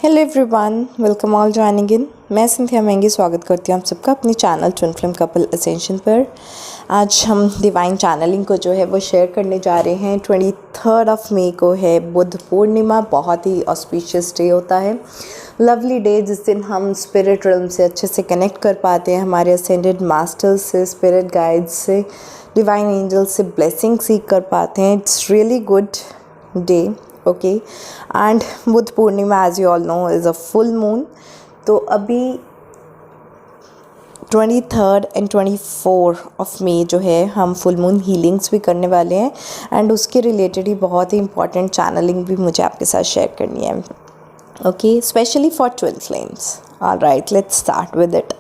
Hello everyone, welcome all joining in. मैं Cynthia महंगी स्वागत करती हूँ आप सबका अपनी channel twin flame couple ascension पर। आज हम डिवाइन चैनलिंग को जो है वो शेयर करने जा रहे हैं। 23 मई को है बुद्ध पूर्णिमा। बहुत ही ऑस्पिशियस डे होता है, लवली डे, जिस दिन हम स्पिरिट रिल्म से अच्छे से कनेक्ट कर पाते हैं, हमारे असेंडेड मास्टर्स से, स्पिरिट गाइड्स से, डिवाइन एंजल्स से ब्लेसिंग सीख कर पाते हैं। It's really good day, okay. And Buddha Purnima as you all know is a full moon. तो अभी 23 एंड 24 मई जो है हम फुल मून हीलिंग्स भी करने वाले हैं, एंड उसके रिलेटेड ही बहुत ही इंपॉर्टेंट चैनलिंग भी मुझे आपके साथ शेयर करनी है, okay, specially for twin flames. Alright, let's start with it.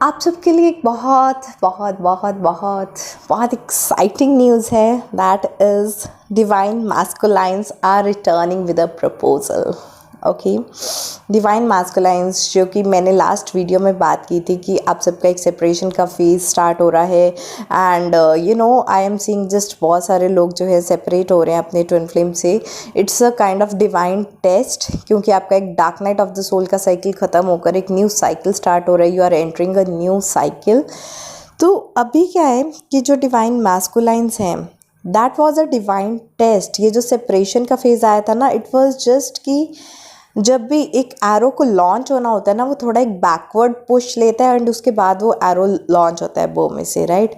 आप सबके लिए एक बहुत बहुत बहुत बहुत बहुत एक्साइटिंग न्यूज़ है। That is divine masculines are returning with a proposal, okay. Divine masculines, जो कि मैंने लास्ट वीडियो में बात की थी कि आप सबका एक सेपरेशन का फेज स्टार्ट हो रहा है, and you know I am seeing just बहुत सारे लोग जो है सेपरेट हो रहे हैं अपने ट्विन फ्लेम से। It's a kind of divine test, क्योंकि आपका एक dark night of the soul का साइकिल ख़त्म होकर एक न्यू साइकिल स्टार्ट हो रहा है। You are entering a new cycle. तो अभी क्या है कि जो डिवाइन मैस्कुलाइंस हैं, that was a divine test. ये जो सेपरेशन का फेज़ आया था ना, इट वॉज जस्ट कि जब भी एक एरो को लॉन्च होना होता है ना, वो थोड़ा एक बैकवर्ड पुश लेता है एंड उसके बाद वो एरो लॉन्च होता है बो में से, राइट।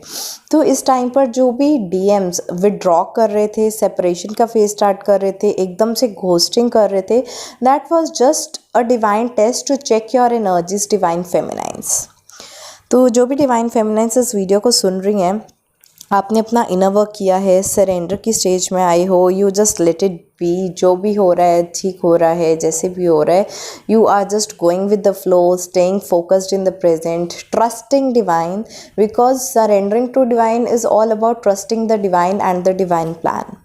तो इस टाइम पर जो भी डीएम्स विड्रॉ कर रहे थे, सेपरेशन का फेज स्टार्ट कर रहे थे, एकदम से घोस्टिंग कर रहे थे, that was just a divine test to check your energies, divine feminines. तो जो भी डिवाइन फेमिनाइंस इस वीडियो को सुन रही हैं, आपने अपना इनर वर्क किया है, सरेंडर की स्टेज में आई हो, you just let it be. जो भी हो रहा है ठीक हो रहा है, जैसे भी हो रहा है, you are just going with the flow, staying focused in the present, trusting divine, because surrendering to divine is all about trusting the divine and the divine plan.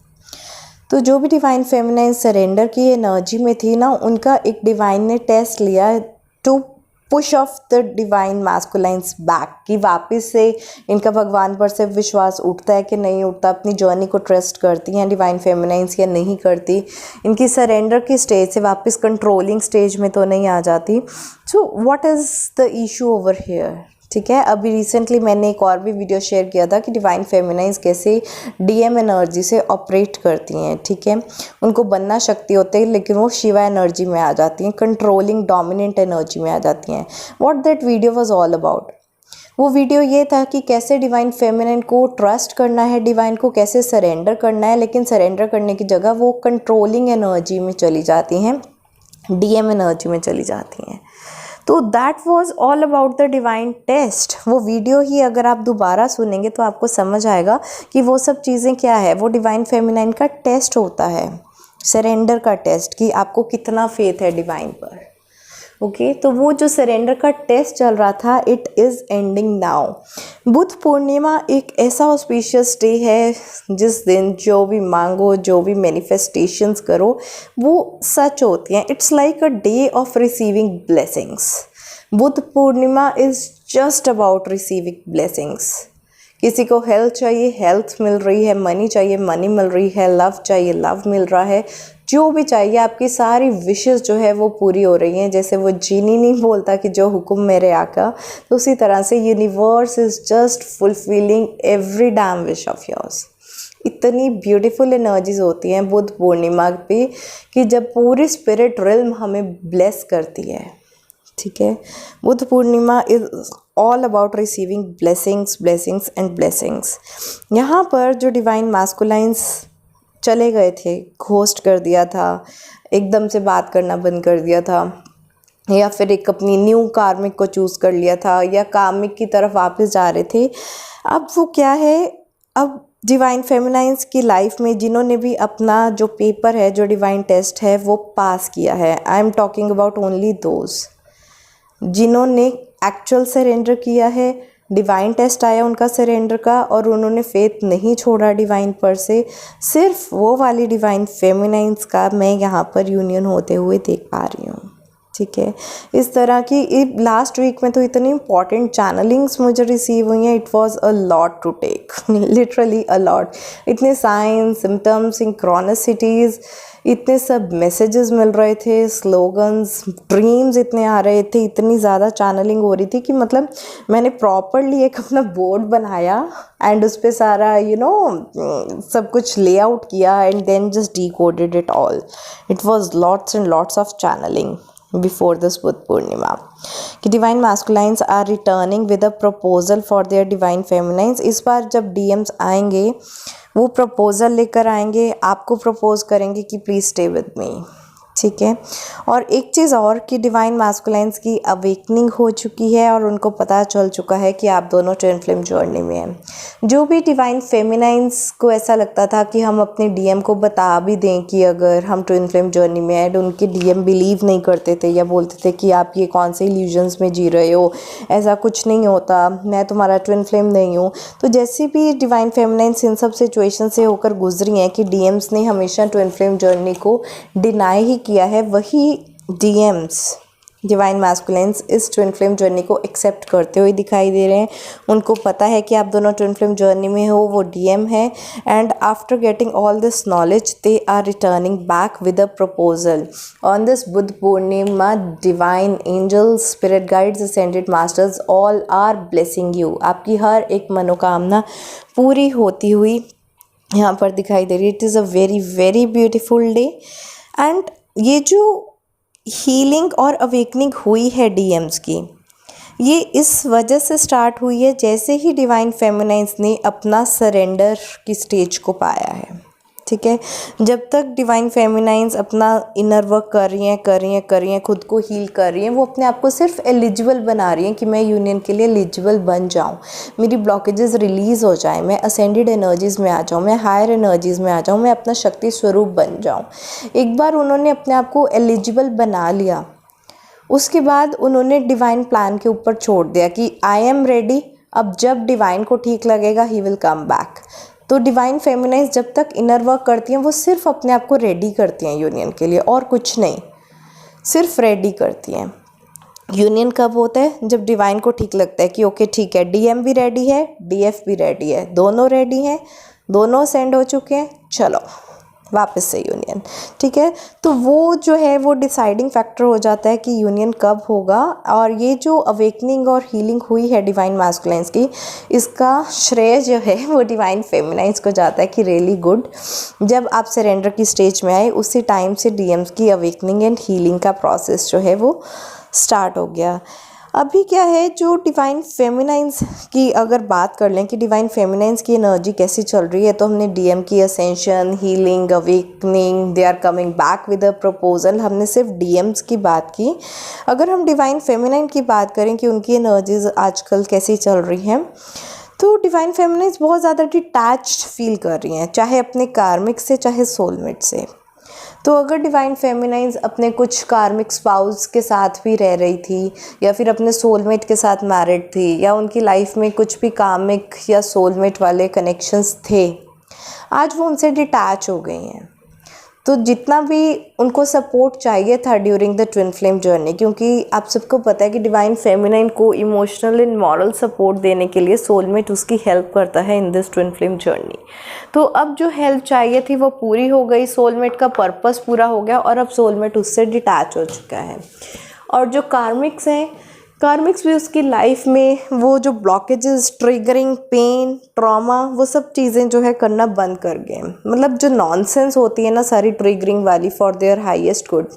तो जो भी डिवाइन फेमिनाइन सरेंडर की energy में थी ना, उनका एक divine ने टेस्ट लिया to push off the divine masculines back, कि वापस से इनका भगवान पर से विश्वास उठता है कि नहीं उठता, अपनी जर्नी को ट्रस्ट करती हैं डिवाइन फेमिनाइंस या नहीं करती, इनकी सरेंडर की स्टेज से वापस कंट्रोलिंग स्टेज में तो नहीं आ जाती। So what is the issue over here, ठीक है। अभी रिसेंटली मैंने एक और भी वीडियो शेयर किया था कि डिवाइन फेमिनाइंस कैसे डीएम एनर्जी से ऑपरेट करती हैं, ठीक है। उनको बनना शक्ति होते हैं, लेकिन वो शिवा एनर्जी में आ जाती हैं, कंट्रोलिंग डोमिनेंट एनर्जी में आ जाती हैं। What that video was all about, वो वीडियो ये था कि कैसे डिवाइन फेमिनाइन को ट्रस्ट करना है, डिवाइन को कैसे सरेंडर करना है, लेकिन सरेंडर करने की जगह वो कंट्रोलिंग एनर्जी में चली जाती हैं, डीएम एनर्जी में चली जाती हैं। तो that was all about the divine test. वो वीडियो ही अगर आप दोबारा सुनेंगे तो आपको समझ आएगा कि वो सब चीज़ें क्या है। वो डिवाइन फेमिनाइन का टेस्ट होता है, सरेंडर का टेस्ट, कि आपको कितना फेथ है डिवाइन पर, ओके। तो वो जो सरेंडर का टेस्ट चल रहा था, it is ending now. Buddha Purnima एक ऐसा ऑस्पिशियस डे है जिस दिन जो भी मांगो, जो भी मैनिफेस्टेशंस करो, वो सच होती हैं। It's like a day of receiving blessings. Buddha Purnima is just about receiving blessings. किसी को हेल्थ चाहिए, हेल्थ मिल रही है, मनी चाहिए, मनी मिल रही है, लव चाहिए, लव मिल रहा है, जो भी चाहिए आपकी सारी विशेस जो है वो पूरी हो रही हैं। जैसे वो जीनी नहीं बोलता कि जो हुक्म मेरे आका, तो उसी तरह से universe is just fulfilling every dam wish of yours. इतनी ब्यूटीफुल एनर्जीज होती हैं बुद्ध पूर्णिमा पे कि जब पूरी स्पिरिट रिल्म हमें ब्लेस करती है, ठीक है। Buddha Purnima is all about receiving blessings, blessings and blessings. यहाँ पर जो डिवाइन मैस्कुलाइंस चले गए थे, घोस्ट कर दिया था, एकदम से बात करना बंद कर दिया था, या फिर एक अपनी न्यू कार्मिक को चूज़ कर लिया था, या कार्मिक की तरफ वापस जा रहे थे, अब वो क्या है, अब डिवाइन फेमिनाइंस की लाइफ में जिन्होंने भी अपना जो पेपर है, जो डिवाइन टेस्ट है, वो पास किया है, I am talking about only those जिन्होंने एक्चुअल सरेंडर किया है, डिवाइन टेस्ट आया उनका सरेंडर का, और उन्होंने फेथ नहीं छोड़ा डिवाइन पर से, सिर्फ वो वाली डिवाइन फेमिनाइंस का मैं यहाँ पर यूनियन होते हुए देख पा रही हूँ, ठीक है। इस तरह की लास्ट वीक में तो इतनी इंपॉर्टेंट चैनलिंग्स मुझे रिसीव हुई हैं, it was a lot to take, literally a lot. इतने साइंस, सिम्टम्स, सिंक्रोनिसिटीज़, इतने सब मैसेजेस मिल रहे थे, स्लोगन्स, ड्रीम्स इतने आ रहे थे, इतनी ज़्यादा चैनलिंग हो रही थी कि मतलब मैंने प्रॉपरली एक अपना बोर्ड बनाया एंड उस पर सारा सब कुछ लेआउट किया and then just decoded it all. It was lots and lots of channelling before this Buddha Purnima कि divine masculines are returning with a proposal for their divine feminines. इस बार जब डीएम्स आएंगे वो प्रपोज़ल लेकर आएंगे, आपको प्रपोज करेंगे कि प्लीज़ स्टे विद मी. ठीक है. और एक चीज़ और कि डिवाइन मैस्कुलाइंस की अवेकनिंग हो चुकी है और उनको पता चल चुका है कि आप दोनों ट्विन फ्लेम जर्नी में हैं. जो भी डिवाइन फेमिनाइंस को ऐसा लगता था कि हम अपने डीएम को बता भी दें कि अगर हम ट्विन फ्लेम जर्नी में हैं, उनके डीएम बिलीव नहीं करते थे या बोलते थे कि आप ये कौन से इल्यूजन्स में जी रहे हो, ऐसा कुछ नहीं होता, मैं तुम्हारा ट्विन फ्लेम नहीं हूँ. तो जैसे भी डिवाइन फेमिनाइंस इन सब सिचुएशन से होकर गुजरी हैं कि डीएम्स ने हमेशा ट्विन फ्लेम जर्नी को डिनाई ही किया है, वही डीएम्स डिवाइन मैस्कुलाइंस इस ट्विन फ्लेम जर्नी को एक्सेप्ट करते हुए दिखाई दे रहे हैं. उनको पता है कि आप दोनों ट्विन फ्लेम जर्नी में हो, वो डीएम है. And after getting all this knowledge they are returning back with a proposal on this Buddha Purnima. Divine angels, spirit guides, ascended masters all are blessing you. आपकी हर एक मनोकामना पूरी होती हुई यहाँ पर दिखाई दे रही है. It is a very very beautiful day. And ये जो हीलिंग और अवेकनिंग हुई है डीएम्स की, ये इस वजह से स्टार्ट हुई है जैसे ही डिवाइन फेमिनाइंस ने अपना सरेंडर की स्टेज को पाया है. ठीक है. जब तक डिवाइन फेमिनाइंस अपना इनर वर्क कर रही हैं, खुद को हील कर रही हैं, वो अपने आप को सिर्फ एलिजिबल बना रही हैं कि मैं यूनियन के लिए एलिजिबल बन जाऊं, मेरी ब्लॉकेजेस रिलीज़ हो जाएं, मैं असेंडेड एनर्जीज़ में आ जाऊं, मैं हायर एनर्जीज़ में आ जाऊं, मैं अपना शक्ति स्वरूप बन जाऊं. एक बार उन्होंने अपने आप को एलिजिबल बना लिया, उसके बाद उन्होंने डिवाइन प्लान के ऊपर छोड़ दिया कि आई एम रेडी. अब जब डिवाइन को ठीक लगेगा ही विल कम बैक. तो डिवाइन फेमिनाइंस जब तक इनर वर्क करती हैं वो सिर्फ अपने आप को रेडी करती हैं यूनियन के लिए और कुछ नहीं, सिर्फ रेडी करती हैं. यूनियन कब होता है? जब डिवाइन को ठीक लगता है कि ओके ठीक है, डीएम भी रेडी है, डीएफ भी रेडी है, दोनों रेडी हैं, दोनों सेंड हो चुके हैं, चलो वापस से यूनियन. ठीक है. तो वो जो है वो डिसाइडिंग फैक्टर हो जाता है कि यूनियन कब होगा. और ये जो अवेकनिंग और हीलिंग हुई है डिवाइन मैस्कुलाइंस की, इसका श्रेय जो है वो डिवाइन फेमिनाइंस को जाता है कि रियली गुड. जब आप सरेंडर की स्टेज में आए उसी टाइम से डीएम्स की अवेकनिंग एंड हीलिंग का प्रोसेस जो है वो स्टार्ट हो गया. अभी क्या है, जो डिवाइन फेमिनाइंस की अगर बात कर लें कि डिवाइन फेमिनाइंस की एनर्जी कैसी चल रही है, तो हमने डीएम की ascension, healing, awakening, they are coming back with a proposal, हमने सिर्फ डीएम्स की बात की. अगर हम डिवाइन फेमिनाइन की बात करें कि उनकी एनर्जीज आजकल कैसी चल रही हैं, तो डिवाइन फेमिनाइंस बहुत ज़्यादा डिटैच्ड फील कर रही हैं, चाहे अपने कार्मिक से चाहे सोलमेट से. तो अगर डिवाइन फेमिनाइंस अपने कुछ कार्मिक स्पाउस के साथ भी रह रही थी या फिर अपने सोलमेट के साथ मैरिड थी या उनकी लाइफ में कुछ भी कार्मिक या सोलमेट वाले कनेक्शंस थे, आज वो उनसे डिटैच हो गई हैं. तो जितना भी उनको सपोर्ट चाहिए था during the twin flame journey, क्योंकि आप सबको पता है कि डिवाइन फेमिनाइन को इमोशनल एंड मॉरल सपोर्ट देने के लिए सोलमेट उसकी हेल्प करता है in this twin flame journey. तो अब जो हेल्प चाहिए थी वो पूरी हो गई, सोलमेट का पर्पस पूरा हो गया और अब सोलमेट उससे डिटैच हो चुका है. और जो कार्मिक्स हैं, कार्मिक्स भी उसकी लाइफ में वो जो ब्लॉकेजेस, ट्रिगरिंग, पेन, ट्रॉमा, वो सब चीज़ें जो है करना बंद कर गए. मतलब जो नॉनसेंस होती है ना सारी ट्रिगरिंग वाली फॉर देयर हाईएस्ट गुड,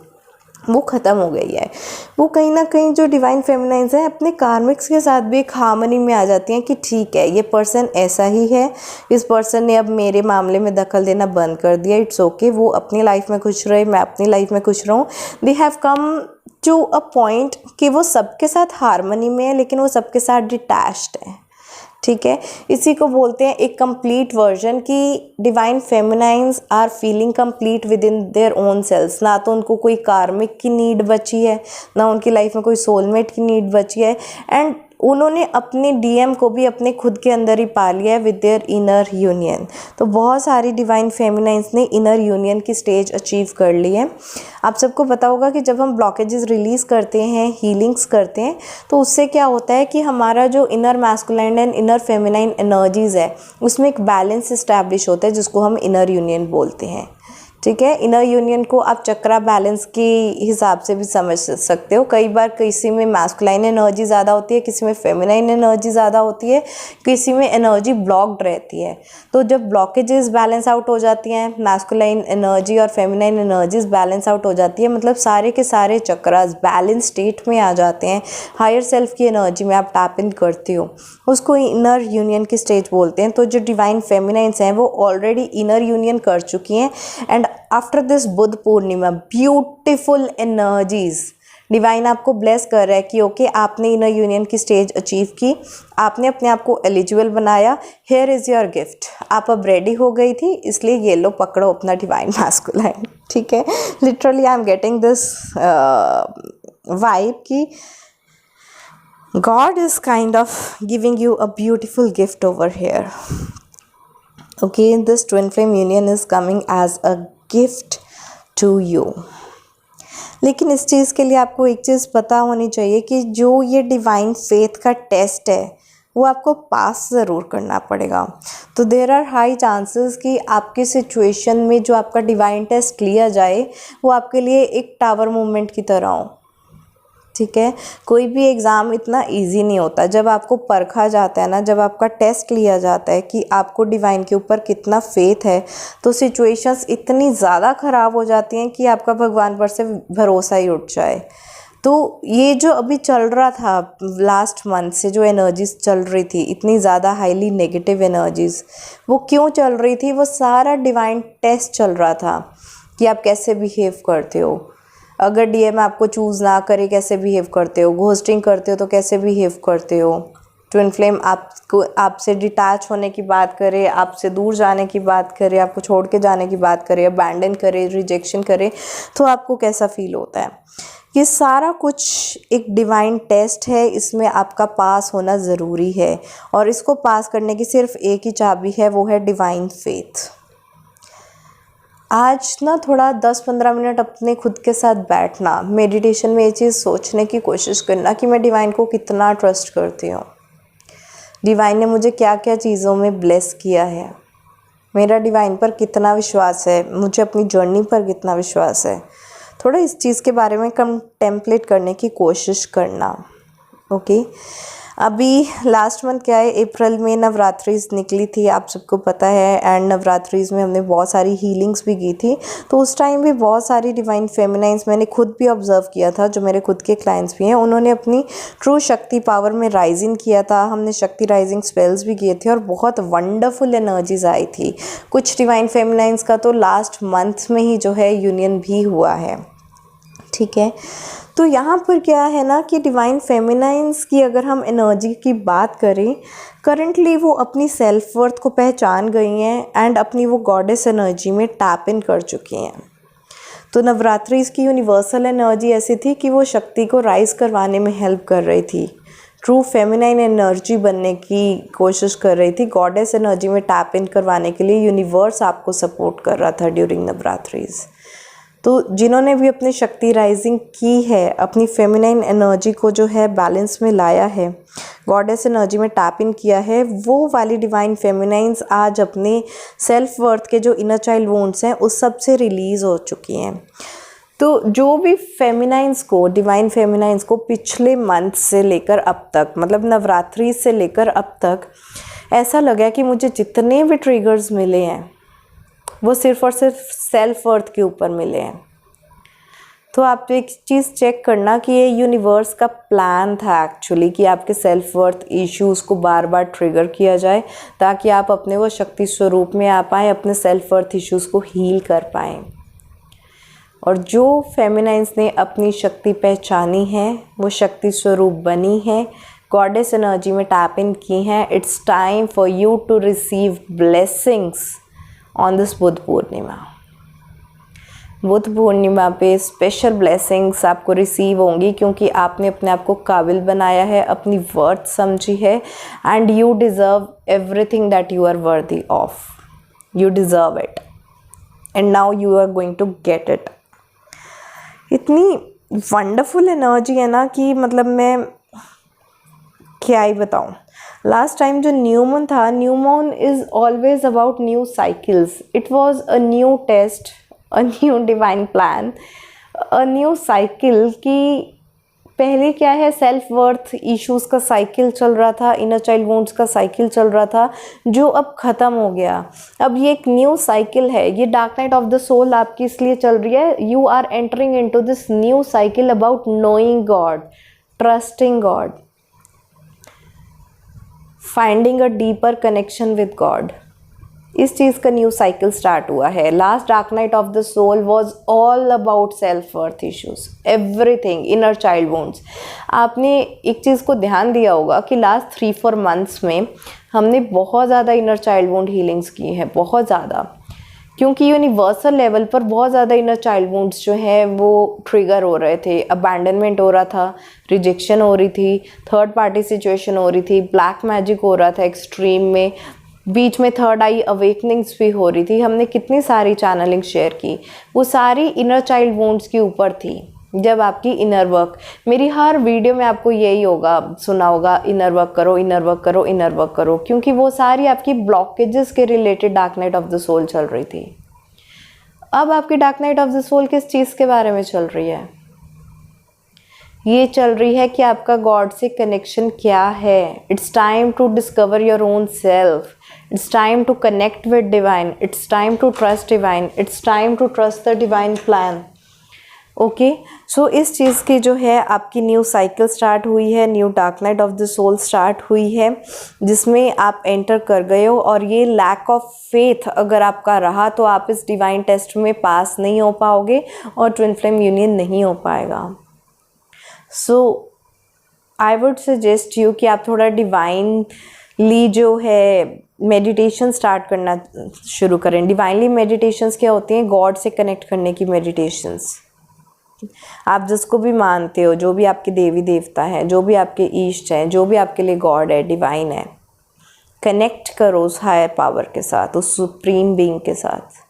वो ख़त्म हो गई है. वो कहीं ना कहीं जो डिवाइन फेमिनाइंस है अपने कार्मिक्स के साथ भी एक हार्मनी में आ जाती हैं कि ठीक है, ये पर्सन ऐसा ही है, इस पर्सन ने अब मेरे मामले में दखल देना बंद कर दिया, इट्स ओके, वो अपनी लाइफ में खुश रहे, मैं अपनी लाइफ में खुश रहूँ. They have come to a point कि वो सबके साथ हार्मनी में है लेकिन वो सबके साथ डिटैच्ड है. ठीक है. इसी को बोलते हैं एक कंप्लीट वर्जन कि divine feminines are feeling complete within their own selves. ना तो उनको कोई कार्मिक की नीड बची है, ना उनकी लाइफ में कोई सोलमेट की नीड बची है. एंड उन्होंने अपने डीएम को भी अपने खुद के अंदर ही पा लिया है विद देयर इनर यूनियन. तो बहुत सारी डिवाइन फेमिनाइंस ने इनर यूनियन की स्टेज अचीव कर ली है. आप सबको पता होगा कि जब हम ब्लॉकेजेस रिलीज़ करते हैं, हीलिंग्स करते हैं, तो उससे क्या होता है कि हमारा जो inner masculine and inner feminine energies है उसमें एक बैलेंस इस्टेब्लिश होता है जिसको हम इनर यूनियन बोलते हैं. ठीक है। इनर यूनियन को आप चक्रा बैलेंस के हिसाब से भी समझ सकते हो। कई बार किसी में मैस्कुलाइन एनर्जी ज़्यादा होती है, किसी में फेमिनाइन एनर्जी ज़्यादा होती है, किसी में एनर्जी ब्लॉक्ड रहती है। तो जब ब्लॉकेजेस बैलेंस आउट हो जाती हैं, मैस्कुलाइन एनर्जी और फेमिनाइन एनर्जीज बैलेंस आउट हो जाती है, मतलब सारे के सारे चक्रास बैलेंस स्टेट में आ जाते हैं, हायर सेल्फ की एनर्जी में आप टैप इन करते हो, उसको इनर यूनियन की स्टेज बोलते हैं। तो जो डिवाइन फेमिनाइंस हैं वो ऑलरेडी इनर यूनियन कर चुकी हैं, and after this Buddha Purnima beautiful energies divine आपको ब्लेस कर रहा है कि ओके आपने इनर यूनियन की स्टेज अचीव की, आपने अपने आप को एलिजिबल बनाया, हियर इज़ योर गिफ्ट, आप अब रेडी हो गई थी, इसलिए ये लो पकड़ो अपना डिवाइन मैस्कुलाइन। ठीक है, literally I am getting this vibe कि God is kind of giving you a beautiful gift over here. Okay, this twin flame union is coming as a gift to you. लेकिन इस चीज़ के लिए आपको एक चीज़ पता होनी चाहिए कि जो ये डिवाइन फेथ का टेस्ट है वो आपको पास ज़रूर करना पड़ेगा। तो देयर आर हाई चांसेस कि आपकी सिचुएशन में जो आपका डिवाइन टेस्ट लिया जाए वो आपके लिए एक टावर मूवमेंट की तरह हो। ठीक है, कोई भी एग्ज़ाम इतना इजी नहीं होता। जब आपको परखा जाता है ना, जब आपका टेस्ट लिया जाता है कि आपको डिवाइन के ऊपर कितना फेथ है, तो सिचुएशंस इतनी ज़्यादा ख़राब हो जाती हैं कि आपका भगवान पर से भरोसा ही उठ जाए। तो ये जो अभी चल रहा था लास्ट मंथ से, जो एनर्जीज चल रही थी इतनी ज़्यादा हाईली नेगेटिव एनर्जीज़, वो क्यों चल रही थी? वो सारा डिवाइन टेस्ट चल रहा था कि आप कैसे बिहेव करते हो। अगर डीएम आपको चूज़ ना करे कैसे बिहेव करते हो, घोस्टिंग करते हो तो कैसे बिहेव करते हो, ट्विन फ्लेम आपको आपसे डिटैच होने की बात करे, आपसे दूर जाने की बात करे, आपको छोड़ के जाने की बात करे, अबैंडन करे, रिजेक्शन करे, तो आपको कैसा फील होता है। ये सारा कुछ एक डिवाइन टेस्ट है, इसमें आपका पास होना ज़रूरी है, और इसको पास करने की सिर्फ एक ही चाबी है, वो है डिवाइन फेथ। आज ना थोड़ा 10-15 मिनट अपने खुद के साथ बैठना, मेडिटेशन में ये चीज़ सोचने की कोशिश करना कि मैं डिवाइन को कितना ट्रस्ट करती हूँ, डिवाइन ने मुझे क्या क्या चीज़ों में ब्लेस किया है, मेरा डिवाइन पर कितना विश्वास है, मुझे अपनी जर्नी पर कितना विश्वास है। थोड़ा इस चीज़ के बारे में कंटेम्पलेट करने की कोशिश करना। ओके, अभी लास्ट मंथ क्या है, अप्रैल में नवरात्रिज निकली थी, आप सबको पता है, एंड नवरात्रिज में हमने बहुत सारी हीलिंग्स भी की थी। तो उस टाइम भी बहुत सारी डिवाइन फेमिनाइंस मैंने खुद भी ऑब्जर्व किया था, जो मेरे खुद के क्लाइंट्स भी हैं, उन्होंने अपनी ट्रू शक्ति पावर में राइजिंग किया था। हमने शक्ति राइजिंग स्पेल्स भी किए थे और बहुत वंडरफुल एनर्जीज आई थी। कुछ डिवाइन फेमिनाइंस का तो लास्ट मंथ में ही जो है यूनियन भी हुआ है। ठीक है, तो यहाँ पर क्या है ना कि डिवाइन फेमिनाइंस की अगर हम एनर्जी की बात करें, करंटली वो अपनी सेल्फ वर्थ को पहचान गई हैं एंड अपनी वो गॉडेस एनर्जी में टैप इन कर चुकी हैं। तो नवरात्रि की यूनिवर्सल एनर्जी ऐसी थी कि वो शक्ति को राइज करवाने में हेल्प कर रही थी, ट्रू फेमिनाइन एनर्जी बनने की कोशिश कर रही थी, गॉडेस एनर्जी में टैप इन करवाने के लिए यूनिवर्स आपको सपोर्ट कर रहा था ड्यूरिंग नवरात्रिज। तो जिन्होंने भी अपनी शक्ति राइजिंग की है, अपनी फेमिनाइन एनर्जी को जो है बैलेंस में लाया है, गॉडेस एनर्जी में टैप इन किया है, वो वाली डिवाइन फेमिनाइंस आज अपने सेल्फ वर्थ के जो इनर चाइल्ड वुंड्स हैं उस सब से रिलीज़ हो चुकी हैं। तो जो भी फेमिनाइंस को, डिवाइन फेमिनाइंस को पिछले मंथ से लेकर अब तक, मतलब नवरात्रि से लेकर अब तक ऐसा लगा कि मुझे जितने भी ट्रिगर्स मिले हैं वो सिर्फ़ और सिर्फ सेल्फ वर्थ के ऊपर मिले हैं। तो आप एक चीज़ चेक करना कि ये यूनिवर्स का प्लान था एक्चुअली कि आपके सेल्फ वर्थ इश्यूज़ को बार बार ट्रिगर किया जाए, ताकि आप अपने वो शक्ति स्वरूप में आ पाएँ, अपने सेल्फ वर्थ इश्यूज़ को हील कर पाएँ। और जो फेमिनाइंस ने अपनी शक्ति पहचानी है, वो शक्ति स्वरूप बनी है, गॉडेस एनर्जी में टैप इन की हैं, it's time for you to receive blessings on this Buddha Purnima. Buddha Purnima पे स्पेशल ब्लेसिंग्स आपको रिसीव होंगी, क्योंकि आपने अपने आप को काबिल बनाया है, अपनी वर्थ समझी है, and you deserve everything that you are worthy of. You deserve it and now you are going to get it. इतनी वंडरफुल एनर्जी है ना कि मतलब मैं क्या ही बताऊँ। लास्ट टाइम जो न्यू मून था, new moon is always about new cycles, it was a new test a new divine plan, a new cycle की पहले क्या है, सेल्फ वर्थ इश्यूज़ का साइकिल चल रहा था, इनर चाइल्ड वुंड्स का साइकिल चल रहा था, जो अब ख़त्म हो गया। अब ये एक न्यू साइकिल है। ये dark night of the soul आपकी इसलिए चल रही है, you are entering into this new cycle about knowing God, trusting God, finding a deeper connection with God. इस चीज़ का न्यू साइकिल स्टार्ट हुआ है। Last dark night of the soul was all about self worth issues, everything, inner child wounds. आपने एक चीज़ को ध्यान दिया होगा कि लास्ट 3-4 मंथ्स में हमने बहुत ज़्यादा इनर चाइल्ड वुंड हीलिंग्स की है, बहुत ज़्यादा, क्योंकि यूनिवर्सल लेवल पर बहुत ज़्यादा इनर चाइल्ड वुंड्स जो है वो ट्रिगर हो रहे थे। अबैंडनमेंट हो रहा था, रिजेक्शन हो रही थी, थर्ड पार्टी सिचुएशन हो रही थी, ब्लैक मैजिक हो रहा था एक्सट्रीम में, बीच में थर्ड आई अवेकनिंग्स भी हो रही थी। हमने कितनी सारी चैनलिंग शेयर की, वो सारी इनर चाइल्ड वुंड्स के ऊपर थी। जब आपकी इनर वर्क, मेरी हर वीडियो में आपको यही होगा, सुना होगा, इनर वर्क करो, इनर वर्क करो, इनर वर्क करो, क्योंकि वो सारी आपकी ब्लॉकेजेस के related dark night of the soul चल रही थी। अब आपकी dark night of the soul किस चीज़ के बारे में चल रही है? ये चल रही है कि आपका गॉड से कनेक्शन क्या है। It's time to discover your own self, it's time to connect with divine, it's time to trust divine, it's time to trust the divine plan. Okay, so इस चीज़ की जो है आपकी न्यू साइकिल स्टार्ट हुई है, new dark night of the soul start हुई है, जिसमें आप एंटर कर गए हो। और ये लैक ऑफ फेथ अगर आपका रहा तो आप इस डिवाइन टेस्ट में पास नहीं हो पाओगे और ट्विन फ्लेम यूनियन नहीं हो पाएगा। सो आई वुड सजेस्ट यू कि आप थोड़ा डिवाइनली जो है मेडिटेशन स्टार्ट करना शुरू करें। डिवाइनली मेडिटेशंस क्या होती हैं? गॉड से कनेक्ट करने की मेडिटेशंस। आप जिसको भी मानते हो, जो भी आपके देवी देवता हैं, जो भी आपके ईष्ट हैं, जो भी आपके लिए गॉड है, डिवाइन है, कनेक्ट करो उस हायर पावर के साथ, उस सुप्रीम बीइंग के साथ।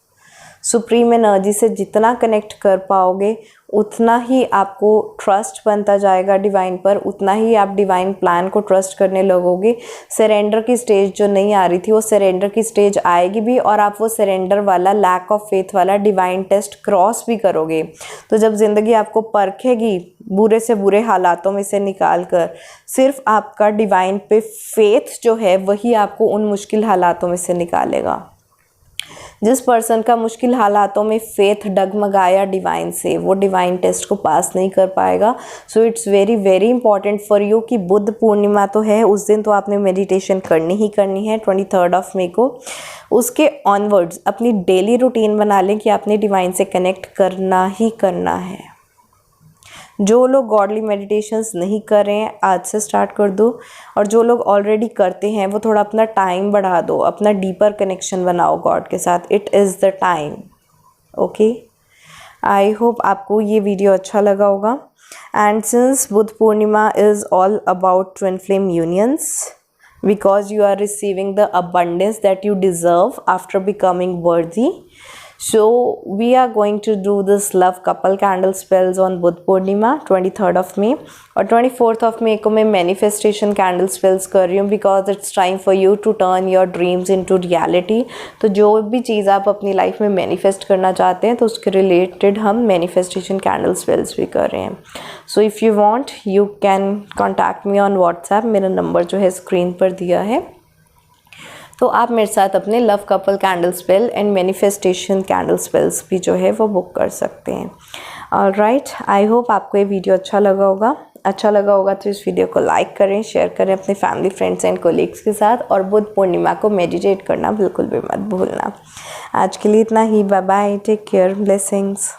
सुप्रीम एनर्जी से जितना कनेक्ट कर पाओगे उतना ही आपको ट्रस्ट बनता जाएगा डिवाइन पर, उतना ही आप डिवाइन प्लान को ट्रस्ट करने लगोगे। सरेंडर की स्टेज जो नहीं आ रही थी वो सरेंडर की स्टेज आएगी भी, और आप वो सरेंडर वाला, लैक ऑफ फेथ वाला डिवाइन टेस्ट क्रॉस भी करोगे। तो जब ज़िंदगी आपको परखेगी बुरे से बुरे हालातों में से निकाल कर, सिर्फ आपका डिवाइन पे फेथ जो है वही आपको उन मुश्किल हालातों में से निकालेगा। जिस पर्सन का मुश्किल हालातों में फेथ डगमगाया डिवाइन से, वो डिवाइन टेस्ट को पास नहीं कर पाएगा। So it's very very important for you कि बुद्ध पूर्णिमा तो है, उस दिन तो आपने मेडिटेशन करनी ही करनी है, 23 मई को। उसके ऑनवर्ड्स अपनी डेली रूटीन बना लें कि आपने डिवाइन से कनेक्ट करना ही करना है। जो लोग गॉडली मेडिटेशंस नहीं कर रहे हैं आज से स्टार्ट कर दो, और जो लोग ऑलरेडी करते हैं वो थोड़ा अपना टाइम बढ़ा दो, अपना डीपर कनेक्शन बनाओ गॉड के साथ। It is the time. Okay, I hope आपको ये वीडियो अच्छा लगा होगा। And since Buddha Purnima is all about twin flame unions, because you are receiving the abundance that you deserve after becoming worthy. So we are going to do this love couple candle spells on Buddh Purnima 23rd of May, और 24th of May को मैं manifestation candle spells कर रही हूँ, because it's time for you to turn your dreams into reality। तो जो भी चीज़ आप अपनी लाइफ में manifest करना चाहते हैं तो उसके related हम manifestation candle spells भी कर रहे हैं। So if you want you can contact me on WhatsApp, मेरा नंबर जो है स्क्रीन पर दिया है, तो आप मेरे साथ अपने love couple candle spell and manifestation candle spells भी जो है वो बुक कर सकते हैं। ऑलराइट, आई होप आपको ये वीडियो अच्छा लगा होगा। अच्छा लगा होगा तो इस वीडियो को लाइक करें, शेयर करें अपने फैमिली, फ्रेंड्स एंड कोलीग्स के साथ, और बुद्ध पूर्णिमा को मेडिटेट करना बिल्कुल भी मत भूलना। आज के लिए इतना ही। Bye bye, take care, blessings.